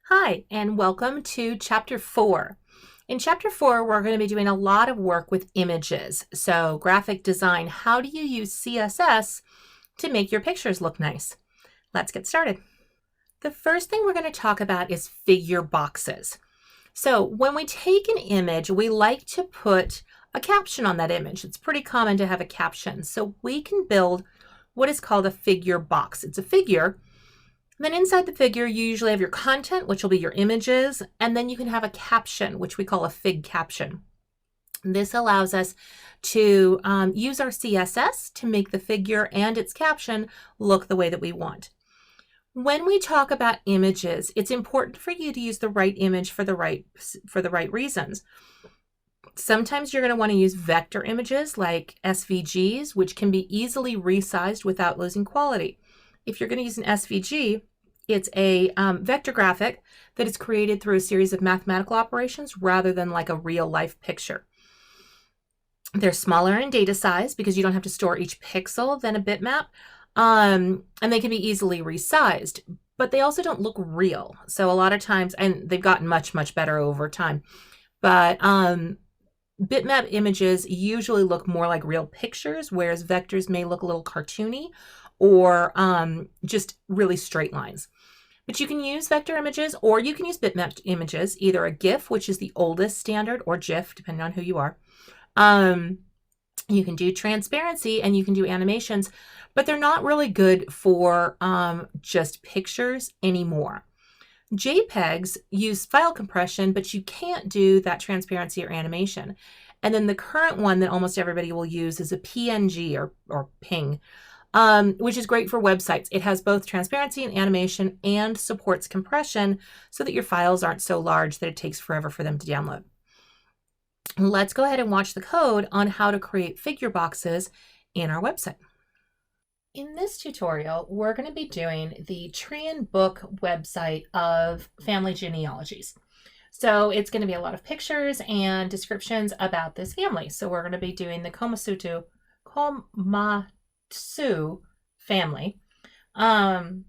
Hi, and welcome to Chapter 4. In Chapter 4, we're going to be doing a lot of work with images. So, graphic design, how do you use CSS to make your pictures look nice? Let's get started. The first thing we're going to talk about is figure boxes. So, when we take an image, we like to put a caption on that image. It's pretty common to have a caption. So, we can build what is called a figure box. It's a figure. And then inside the figure, you usually have your content, which will be your images, and then you can have a caption, which we call a fig caption. This allows us to use our CSS to make the figure and its caption look the way that we want. When we talk about images, it's important for you to use the right image for the right reasons. Sometimes you're going to want to use vector images like SVGs, which can be easily resized without losing quality. If you're going to use an SVG, it's a vector graphic that is created through a series of mathematical operations rather than like a real life picture. They're smaller in data size because you don't have to store each pixel than a bitmap, and they can be easily resized, but they also don't look real. So a lot of times, and they've gotten much, much better over time, but bitmap images usually look more like real pictures, whereas vectors may look a little cartoony or just really straight lines. But you can use vector images or you can use bitmap images, either a GIF, which is the oldest standard, or GIF, depending on who you are. You can do transparency and you can do animations, but they're not really good for just pictures anymore. JPEGs use file compression, but you can't do that transparency or animation. And then the current one that almost everybody will use is a PNG or PNG, which is great for websites. It has both transparency and animation and supports compression so that your files aren't so large that it takes forever for them to download. Let's go ahead and watch the code on how to create figure boxes in our website. In this tutorial, we're going to be doing the tree and book website of family genealogies. So it's going to be a lot of pictures and descriptions about this family. So we're going to be doing the Komatsu family. And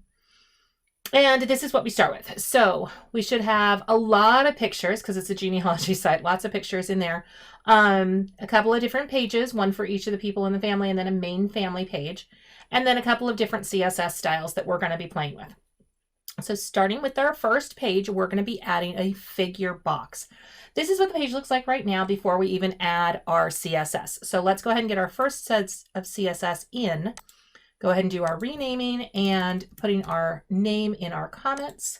this is what we start with. So we should have a lot of pictures because it's a genealogy site, lots of pictures in there. A couple of different pages, one for each of the people in the family, and then a main family page, and then a couple of different CSS styles that we're going to be playing with. So starting with our first page, we're going to be adding a figure box. This is what the page looks like right now before we even add our CSS. So let's go ahead and get our first sets of CSS in. Go ahead and do our renaming and putting our name in our comments.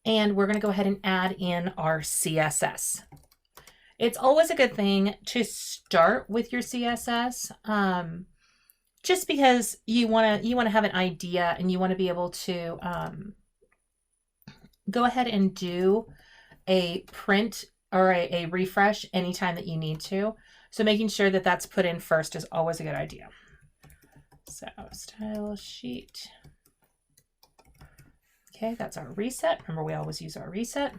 And we're going to go ahead and add in our CSS. It's always a good thing to start with your CSS, just because you want to have an idea and you want to be able to go ahead and do a print or a refresh anytime that you need to. So making sure that that's put in first is always a good idea. So style sheet. Okay, that's our reset. Remember, we always use our reset.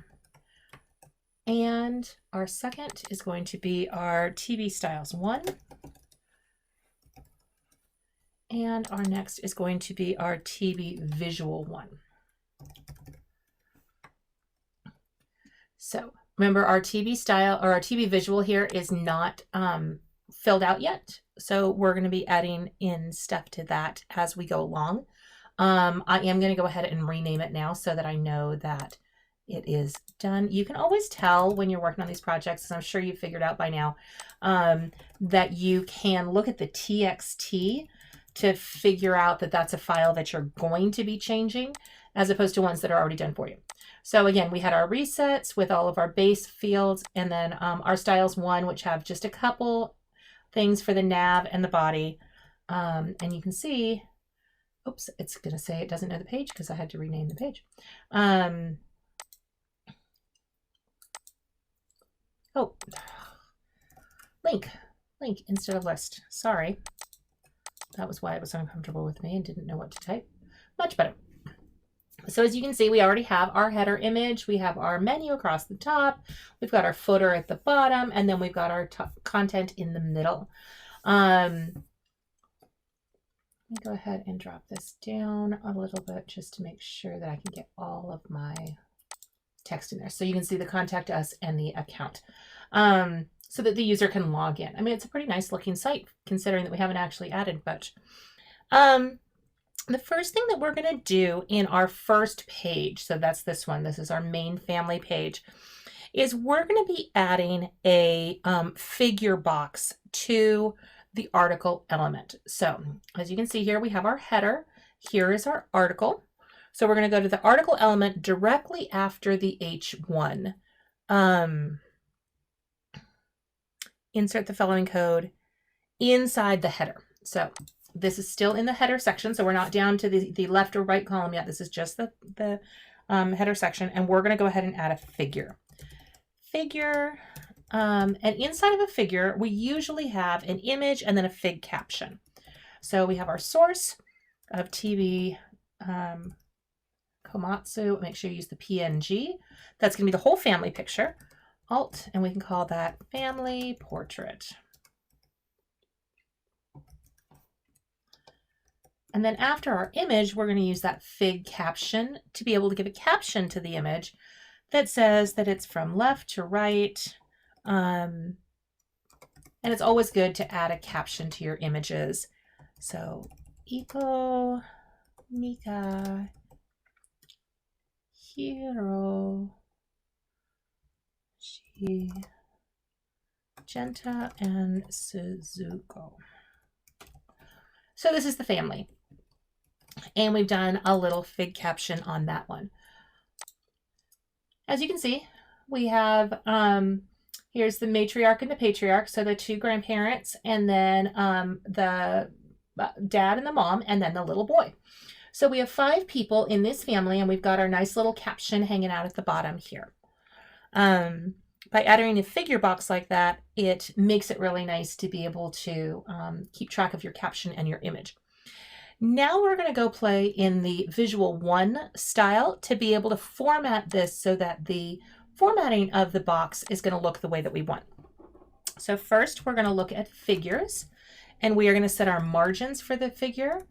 And our second is going to be our TB styles 1. And our next is going to be our TB visual 1. So remember, our TB style or our TB visual here is not filled out yet. So we're going to be adding in stuff to that as we go along. I am going to go ahead and rename it now so that I know that it is done. You can always tell when you're working on these projects, as I'm sure you've figured out by now, that you can look at the TXT to figure out that that's a file that you're going to be changing as opposed to ones that are already done for you. So again, we had our resets with all of our base fields, and then our styles 1, which have just a couple things for the nav and the body. And you can see, oops, it's going to say it doesn't know the page because I had to rename the page. Oh, link instead of list. Sorry. That was why it was uncomfortable with me and didn't know what to type. Much better. So as you can see, we already have our header image. We have our menu across the top. We've got our footer at the bottom, and then we've got our content in the middle. Let me go ahead and drop this down a little bit just to make sure that I can get all of my text in there. So you can see the contact us and the account so that the user can log in. I mean, it's a pretty nice looking site considering that we haven't actually added much. The first thing that we're going to do in our first page, so that's this one, this is our main family page, is we're going to be adding a figure box to the article element. So as you can see here, we have our header. Here is our article. So we're going to go to the article element directly after the H1. Insert the following code inside the header. So this is still in the header section, so we're not down to the left or right column yet. This is just the header section, and we're going to go ahead and add a figure. And inside of a figure, we usually have an image and then a fig caption. So we have our source of TV Komatsu. Make sure you use the PNG. That's going to be the whole family picture. Alt, and we can call that family portrait. And then after our image, we're going to use that fig caption to be able to give a caption to the image that says that it's from left to right. And it's always good to add a caption to your images. So, Iko Mika Hiro Shi Genta and Suzuko. So this is the family. And we've done a little fig caption on that one. As you can see, we have, here's the matriarch and the patriarch, so the two grandparents, and then the dad and the mom, and then the little boy. So we have 5 people in this family, and we've got our nice little caption hanging out at the bottom here. By adding a figure box like that, it makes it really nice to be able to keep track of your caption and your image. Now we're going to go play in the Visual 1 style to be able to format this so that the formatting of the box is going to look the way that we want. So first we're going to look at figures, and we are going to set our margins for the figure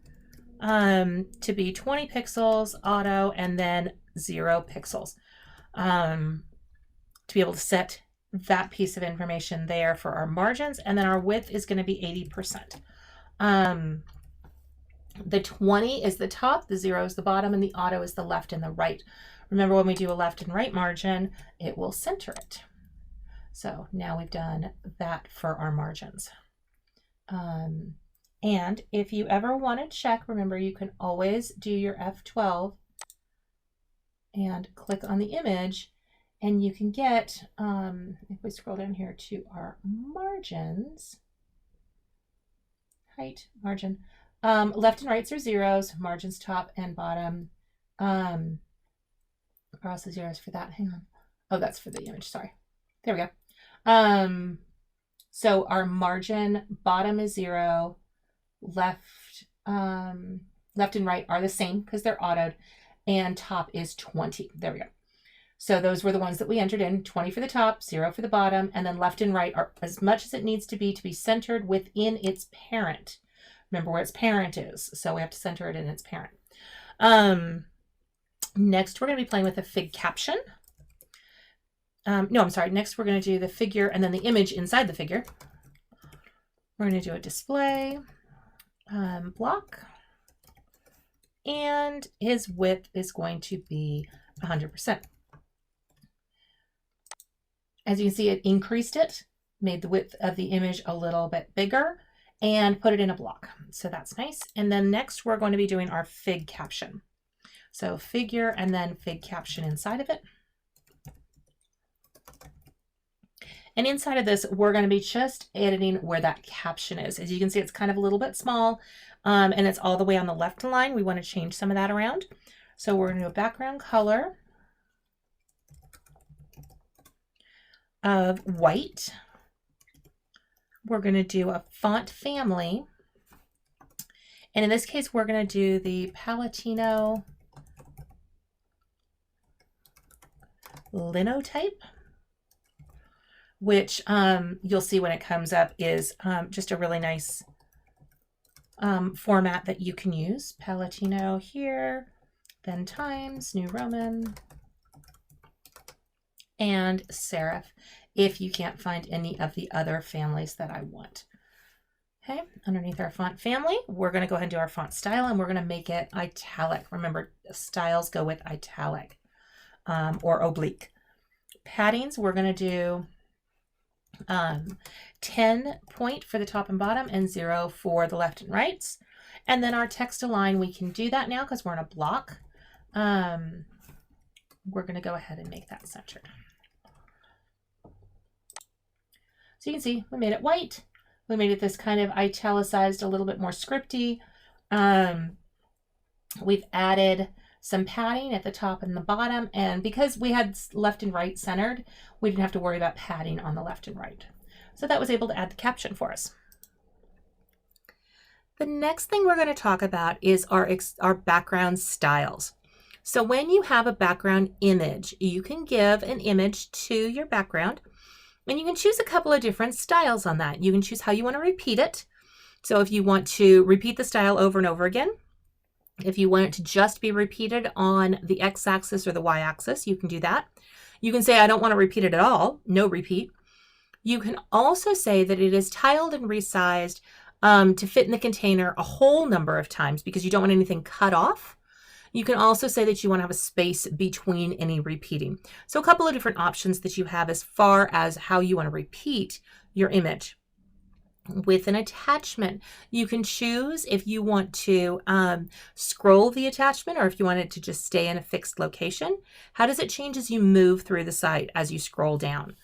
to be 20 pixels auto and then 0 pixels to be able to set that piece of information there for our margins, and then our width is going to be 80%. The 20 is the top, the 0 is the bottom, and the auto is the left and the right. Remember, when we do a left and right margin, it will center it. So now we've done that for our margins. And if you ever want to check, remember, you can always do your F12 and click on the image, and you can get, if we scroll down here to our margins, height, margin, left and rights are 0s, margins top and bottom are also 0s for that. Hang on. Oh, that's for the image. Sorry. There we go. So our margin bottom is 0, left and right are the same because they're autoed, and top is 20. There we go. So those were the ones that we entered in, 20 for the top, 0 for the bottom, and then left and right are as much as it needs to be centered within its parent. Remember where its parent is, so we have to center it in its parent. Next, we're going to be playing with a fig caption. No, I'm sorry. Next, we're going to do the figure and then the image inside the figure. We're going to do a display block, and his width is going to be 100%. As you can see, it increased it, made the width of the image a little bit bigger, and put it in a block. So that's nice. And then next we're going to be doing our fig caption. So figure and then fig caption inside of it. And inside of this, we're going to be just editing where that caption is. As you can see, it's kind of a little bit small, and it's all the way on the left line. We want to change some of that around. So we're going to do a background color of white. We're going to do a font family, and in this case we're going to do the Palatino Linotype, which you'll see when it comes up is just a really nice format that you can use. Palatino here, then Times, New Roman, and serif if you can't find any of the other families that I want. Okay, underneath our font family, we're going to go ahead and do our font style, and we're going to make it italic. Remember, styles go with italic or oblique. Paddings, we're going to do 10 point for the top and bottom and 0 for the left and rights. And then our text align, we can do that now because we're in a block. We're going to go ahead and make that centered. So you can see we made it white. We made it this kind of italicized, a little bit more scripty. We've added some padding at the top and the bottom, and because we had left and right centered, we didn't have to worry about padding on the left and right. So that was able to add the caption for us. The next thing we're going to talk about is our background styles. So when you have a background image, you can give an image to your background, and you can choose a couple of different styles on that. You can choose how you want to repeat it. So if you want to repeat the style over and over again, if you want it to just be repeated on the x-axis or the y-axis, you can do that. You can say, I don't want to repeat it at all, no repeat. You can also say that it is tiled and resized to fit in the container a whole number of times because you don't want anything cut off. You can also say that you want to have a space between any repeating. So a couple of different options that you have as far as how you want to repeat your image. With an attachment, you can choose if you want to scroll the attachment or if you want it to just stay in a fixed location. How does it change as you move through the site as you scroll down?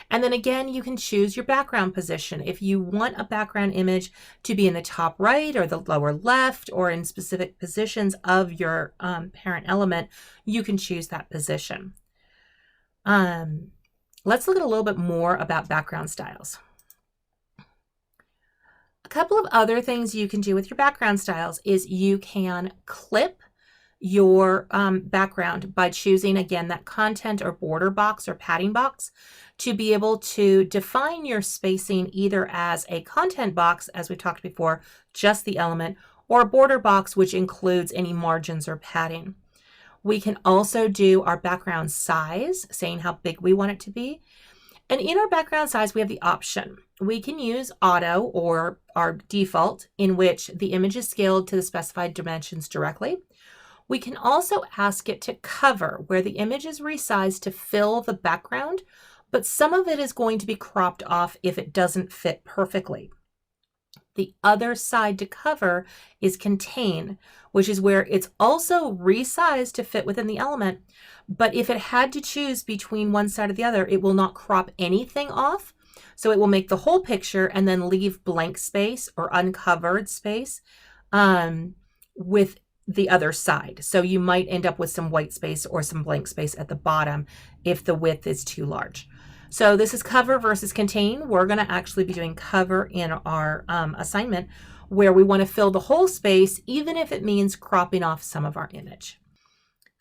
And then again, you can choose your background position. If you want a background image to be in the top right or the lower left or in specific positions of your parent element, you can choose that position. Let's look at a little bit more about background styles. A couple of other things you can do with your background styles is you can clip your background by choosing, again, that content or border box or padding box to be able to define your spacing either as a content box, as we talked before, just the element, or a border box, which includes any margins or padding. We can also do our background size, saying how big we want it to be. And in our background size, we have the option. We can use auto or our default, in which the image is scaled to the specified dimensions directly. We can also ask it to cover, where the image is resized to fill the background, but some of it is going to be cropped off if it doesn't fit perfectly. The other side to cover is contain, which is where it's also resized to fit within the element, but if it had to choose between one side or the other, it will not crop anything off. So it will make the whole picture and then leave blank space or uncovered space with the other side. So you might end up with some white space or some blank space at the bottom if the width is too large. So this is cover versus contain. We're going to actually be doing cover in our assignment, where we want to fill the whole space, even if it means cropping off some of our image.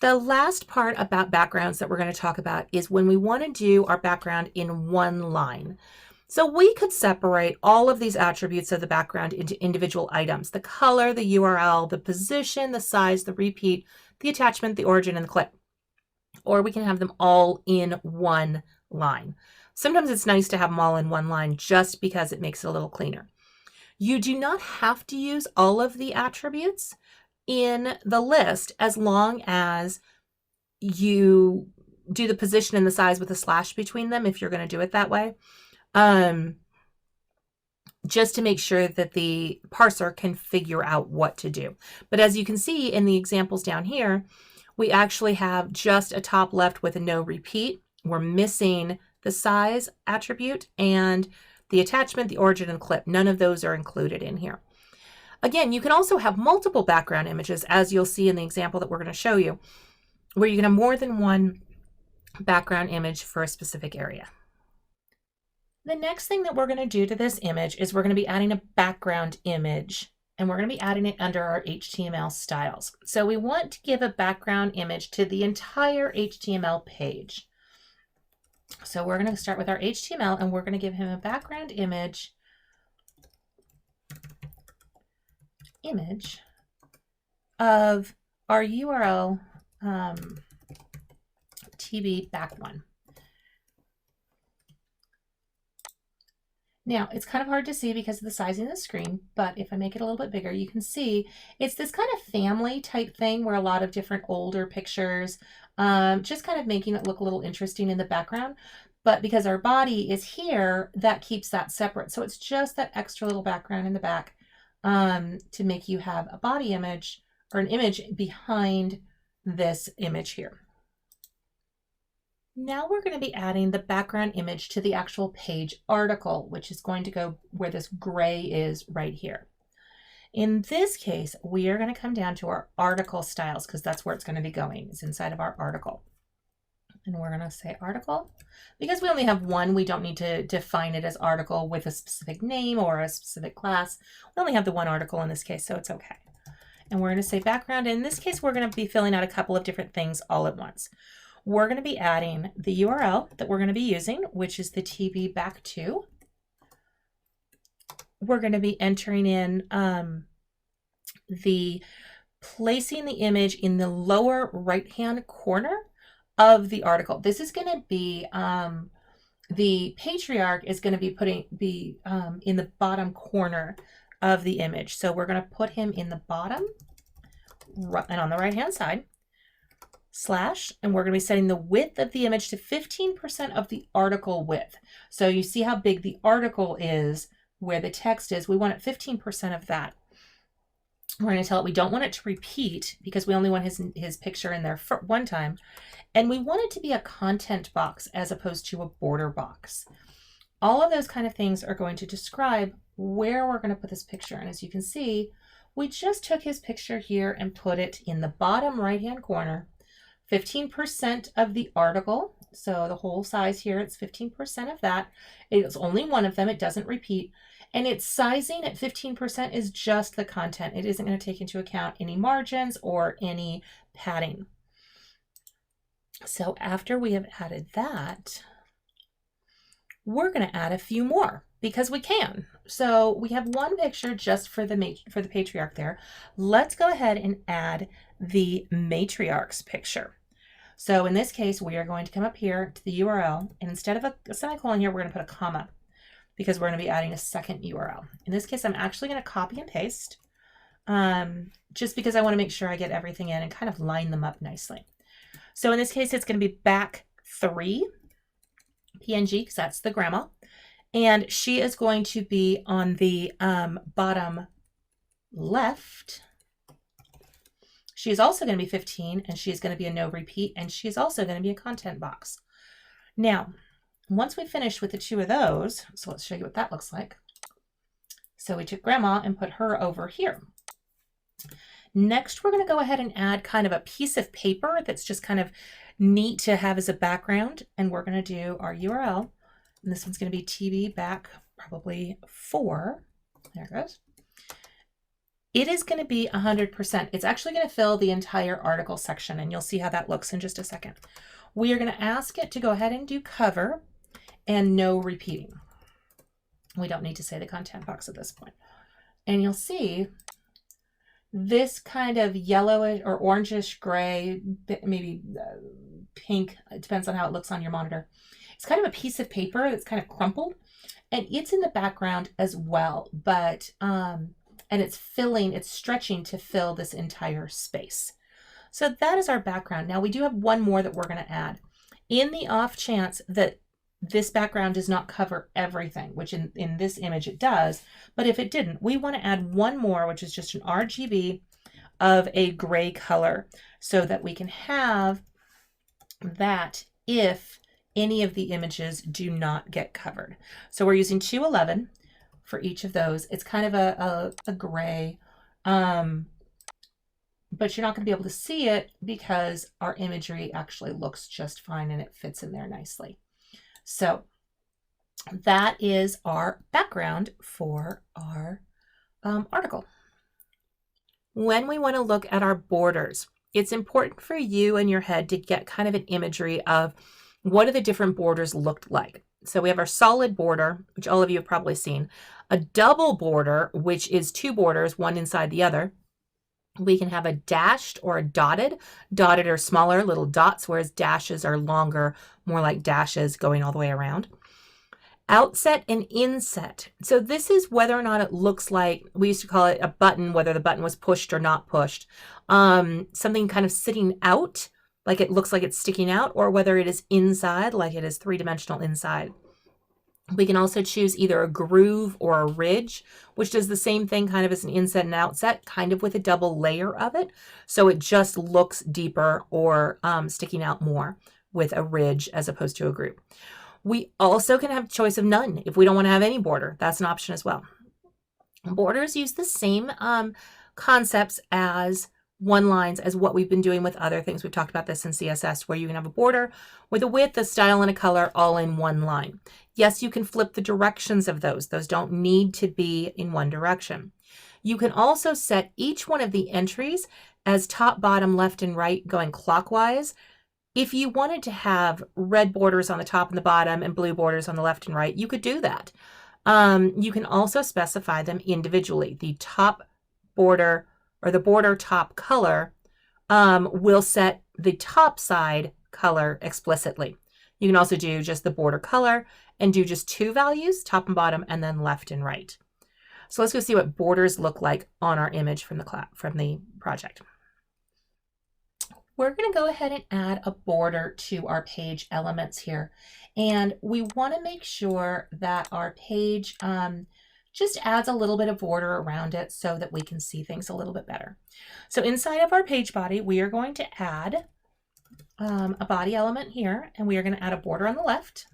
The last part about backgrounds that we're going to talk about is when we want to do our background in one line. So we could separate all of these attributes of the background into individual items: the color, the URL, the position, the size, the repeat, the attachment, the origin, and the clip. Or we can have them all in one line. Sometimes it's nice to have them all in one line just because it makes it a little cleaner. You do not have to use all of the attributes in the list as long as you do the position and the size with a slash between them, if you're going to do it that way. Just to make sure that the parser can figure out what to do. But as you can see in the examples down here, we actually have just a top left with a no repeat. We're missing the size attribute and the attachment, the origin, and clip. None of those are included in here. Again, you can also have multiple background images, as you'll see in the example that we're going to show you, where you can have more than one background image for a specific area. The next thing that we're going to do to this image is we're going to be adding a background image, and we're going to be adding it under our HTML styles. So we want to give a background image to the entire HTML page. So we're going to start with our HTML, and we're going to give him a background image image of our URL TB back one. Now, it's kind of hard to see because of the sizing of the screen, but if I make it a little bit bigger, you can see it's this kind of family type thing where a lot of different older pictures, just kind of making it look a little interesting in the background. But because our body is here, that keeps that separate. So it's just that extra little background in the back to make you have a body image or an image behind this image here. Now we're going to be adding the background image to the actual page article, which is going to go where this gray is right here. In this case, we are going to come down to our article styles because that's where it's going to be going. It's inside of our article. And we're going to say article. Because we only have one, we don't need to define it as article with a specific name or a specific class. We only have the one article in this case, so it's okay. And we're going to say background. In this case, we're going to be filling out a couple of different things all at once. We're going to be adding the URL that we're going to be using, which is the TB back to. We're going to be entering in placing the image in the lower right-hand corner of the article. This is going to be the patriarch is going to be in the bottom corner of the image. So we're going to put him in the bottom and on the right-hand side. Slash, and we're going to be setting the width of the image to 15% of the article width. So you see how big the article is where the text is. We want it 15% of that. We're going to tell it we don't want it to repeat because we only want his picture in there for one time. And we want it to be a content box as opposed to a border box. All of those kind of things are going to describe where we're going to put this picture. And as you can see, we just took his picture here and put it in the bottom right-hand corner. 15% of the article, so the whole size here, it's 15% of that. It's only one of them, it doesn't repeat. And its sizing at 15% is just the content. It isn't going to take into account any margins or any padding. So after we have added that, we're going to add a few more because we can. So we have one picture just for the patriarch there. Let's go ahead and add the matriarch's picture. So in this case, we are going to come up here to the URL, and instead of a semicolon here, we're going to put a comma because we're going to be adding a second URL. In this case, I'm actually going to copy and paste just because I want to make sure I get everything in and kind of line them up nicely. So in this case, it's going to be back 3 PNG because that's the grandma. And she is going to be on the bottom left. She is also going to be 15, and she is going to be a no repeat, and she is also going to be a content box. Now, once we finish with the two of those, so let's show you what that looks like. So we took grandma and put her over here. Next, we're going to go ahead and add kind of a piece of paper that's just kind of neat to have as a background, and we're going to do our URL, and this one's going to be TB back probably 4. There it goes. It is going to be 100%. It's actually going to fill the entire article section, and you'll see how that looks in just a second. We are going to ask it to go ahead and do cover and no repeating. We don't need to say the content box at this point. And you'll see this kind of yellowish or orangish gray, maybe pink, it depends on how it looks on your monitor. It's kind of a piece of paper that's kind of crumpled, and it's in the background as well, but and it's stretching to fill this entire space. So that is our background. Now we do have one more that we're going to add. In the off chance that this background does not cover everything, which in this image it does, but if it didn't, we want to add one more, which is just an RGB of a gray color so that we can have that if any of the images do not get covered. So we're using 211 for each of those. It's kind of a gray, but you're not going to be able to see it because our imagery actually looks just fine and it fits in there nicely. So that is our background for our article. When we want to look at our borders, it's important for you in your head to get kind of an imagery of what do the different borders look like. So we have our solid border, which all of you have probably seen, a double border, which is two borders, one inside the other. We can have a dashed or a dotted. Dotted are smaller little dots, whereas dashes are longer, more like dashes going all the way around. Outset and inset. So this is whether or not it looks like, we used to call it a button, whether the button was pushed or not pushed. Something kind of sitting out, like it looks like it's sticking out, or whether it is inside, like it is three-dimensional inside. We can also choose either a groove or a ridge, which does the same thing kind of as an inset and outset, kind of with a double layer of it. So it just looks deeper or sticking out more with a ridge as opposed to a groove. We also can have choice of none if we don't want to have any border. That's an option as well. Borders use the same concepts as one lines as what we've been doing with other things. We've talked about this in CSS, where you can have a border with a width, a style, and a color all in one line. Yes, you can flip the directions of those. Those don't need to be in one direction. You can also set each one of the entries as top, bottom, left, and right going clockwise. If you wanted to have red borders on the top and the bottom and blue borders on the left and right, you could do that. You can also specify them individually. The top border or the border top color will set the top side color explicitly. You can also do just the border color and do just two values, top and bottom, and then left and right. So let's go see what borders look like on our image from the project. We're going to go ahead and add a border to our page elements here. And we want to make sure that our page just adds a little bit of border around it so that we can see things a little bit better. So inside of our page body, we are going to add a body element here, and we are going to add a border on the left.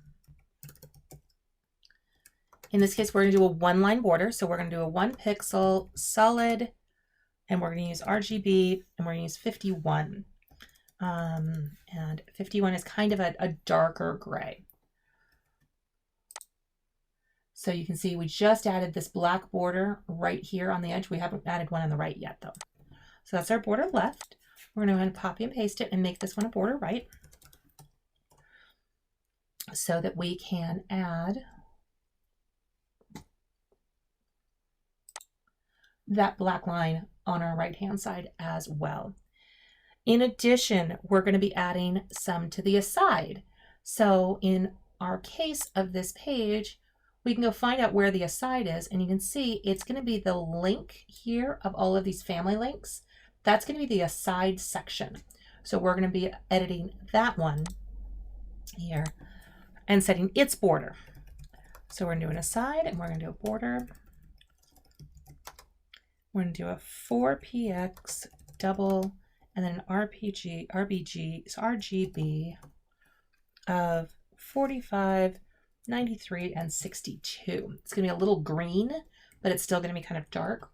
In this case, we're going to do a one-line border. So we're going to do a 1 pixel solid, and we're going to use RGB, and we're going to use 51. And 51 is kind of a darker gray. So you can see we just added this black border right here on the edge. We haven't added one on the right yet though. So that's our border left. We're going to go ahead and copy and paste it and make this one a border right, so that we can add that black line on our right hand side as well. In addition, we're going to be adding some to the aside. So in our case of this page, we can go find out where the aside is, and you can see it's going to be the link here of all of these family links. That's going to be the aside section. So we're going to be editing that one here and setting its border. So we're going to do an aside, and we're going to do a border. We're going to do a 4px double, and then an RGB of 45, 93, and 62. It's going to be a little green, but it's still going to be kind of dark.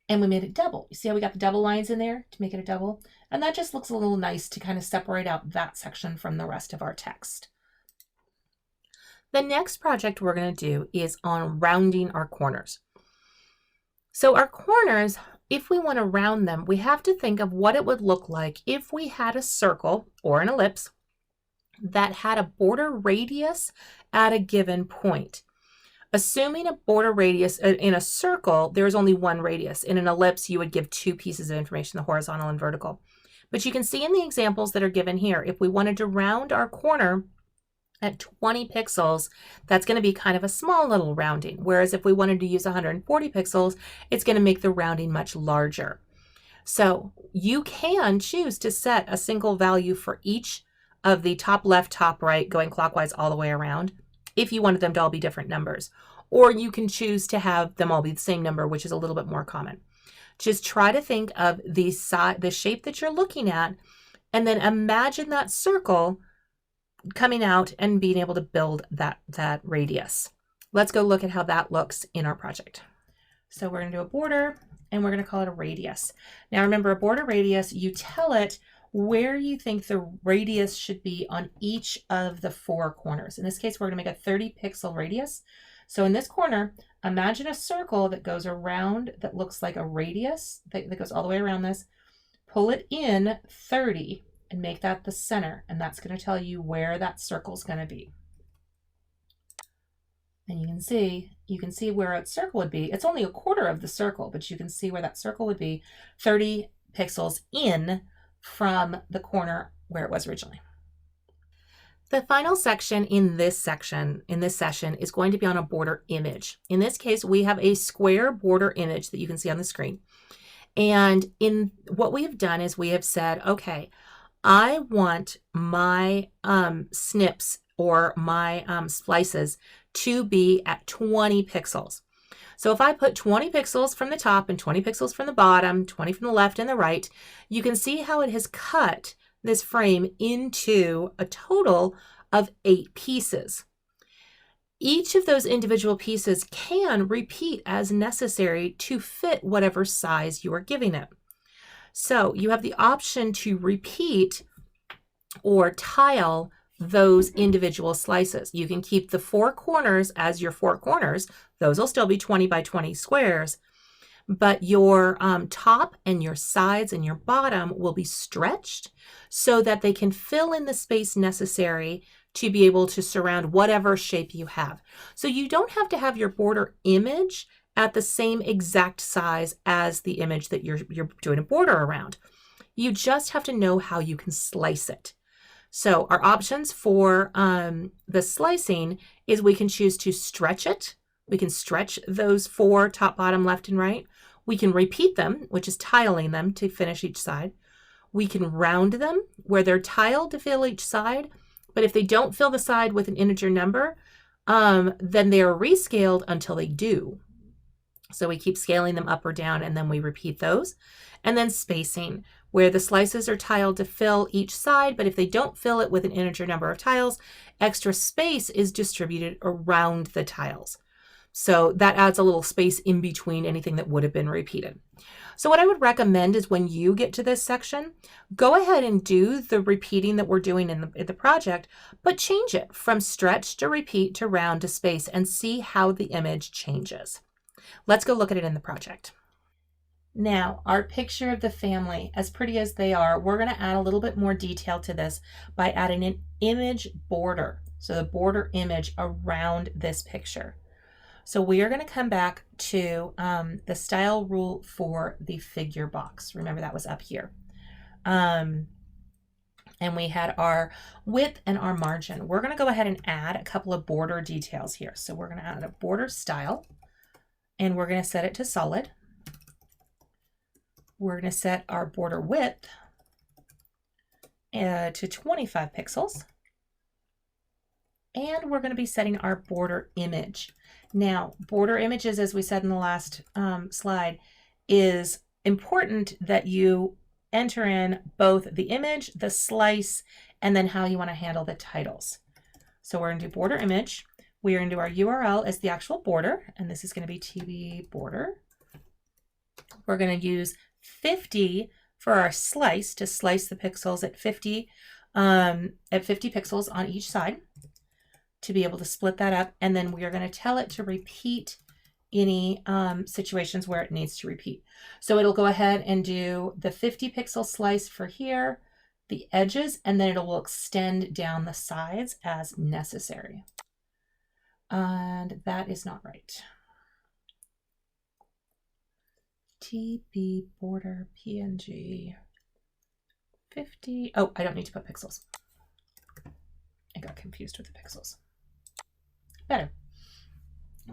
And we made it double. You see how we got the double lines in there to make it a double? And that just looks a little nice to kind of separate out that section from the rest of our text. The next project we're going to do is on rounding our corners. So our corners, if we want to round them, we have to think of what it would look like if we had a circle or an ellipse that had a border radius at a given point. Assuming a border radius in a circle, there's only one radius. In an ellipse, you would give two pieces of information, the horizontal and vertical. But you can see in the examples that are given here, if we wanted to round our corner at 20 pixels, that's going to be kind of a small little rounding. Whereas if we wanted to use 140 pixels, it's going to make the rounding much larger. So you can choose to set a single value for each of the top left, top right, going clockwise all the way around, if you wanted them to all be different numbers. Or you can choose to have them all be the same number, which is a little bit more common. Just try to think of the shape that you're looking at, and then imagine that circle coming out and being able to build that radius. Let's go look at how that looks in our project. So we're going to do a border, and we're going to call it a radius. Now remember, a border radius, you tell it where you think the radius should be on each of the four corners. In this case, we're going to make a 30 pixel radius. So in this corner, imagine a circle that goes around, that looks like a radius that goes all the way around this. Pull it in 30 and make that the center, and that's going to tell you where that circle is going to be. And you can see where a circle would be. It's only a quarter of the circle, but you can see where that circle would be 30 pixels in from the corner where it was originally. The final section in this session is going to be on a border image. In this case, we have a square border image that you can see on the screen. And in what we have done is we have said, okay, I want my snips or my slices to be at 20 pixels. So if I put 20 pixels from the top and 20 pixels from the bottom, 20 from the left and the right, you can see how it has cut this frame into a total of 8 pieces. Each of those individual pieces can repeat as necessary to fit whatever size you are giving it. So you have the option to repeat or tile those individual slices. You can keep the 4 corners as your 4 corners. Those will still be 20 by 20 squares, but your top and your sides and your bottom will be stretched so that they can fill in the space necessary to be able to surround whatever shape you have. So you don't have to have your border image at the same exact size as the image that you're doing a border around. You just have to know how you can slice it. So our options for the slicing is we can choose to stretch it. We can stretch those 4, top, bottom, left, and right. We can repeat them, which is tiling them to finish each side. We can round them where they're tiled to fill each side, but if they don't fill the side with an integer number, then they are rescaled until they do. So we keep scaling them up or down, and then we repeat those. And then spacing, where the slices are tiled to fill each side, but if they don't fill it with an integer number of tiles, extra space is distributed around the tiles. So that adds a little space in between anything that would have been repeated. So what I would recommend is when you get to this section, go ahead and do the repeating that we're doing in the project, but change it from stretch to repeat to round to space and see how the image changes. Let's go look at it in the project. Now, our picture of the family, as pretty as they are, we're going to add a little bit more detail to this by adding an image border. So the border image around this picture. So we are going to come back to the style rule for the figure box. Remember that was up here. And we had our width and our margin. We're going to go ahead and add a couple of border details here. So we're going to add a border style, and we're going to set it to solid. We're going to set our border width to 25 pixels. And we're going to be setting our border image. Now, border images, as we said in the last slide, is important that you enter in both the image, the slice, and then how you want to handle the titles. So we're going to do border image. We are going to do our URL as the actual border, and this is going to be TB border. We're going to use 50 for our slice to slice the pixels at 50 pixels on each side to be able to split that up. And then we are going to tell it to repeat any situations where it needs to repeat. So it'll go ahead and do the 50 pixel slice for here, the edges, and then it will extend down the sides as necessary. And that is not right. TB border PNG 50. Oh, I don't need to put pixels. I got confused with the pixels. Better.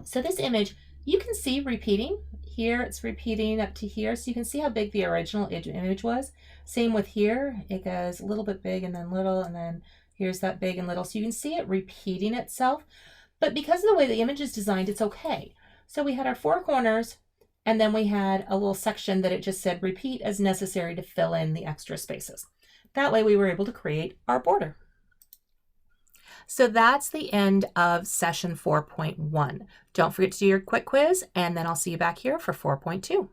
So this image, you can see repeating. Here it's repeating up to here. So you can see how big the original image was. Same with here. It goes a little bit big and then little, and then here's that big and little. So you can see it repeating itself. But because of the way the image is designed, it's okay. So we had our 4 corners, and then we had a little section that it just said repeat as necessary to fill in the extra spaces. That way we were able to create our border. So that's the end of session 4.1. Don't forget to do your quick quiz, and then I'll see you back here for 4.2.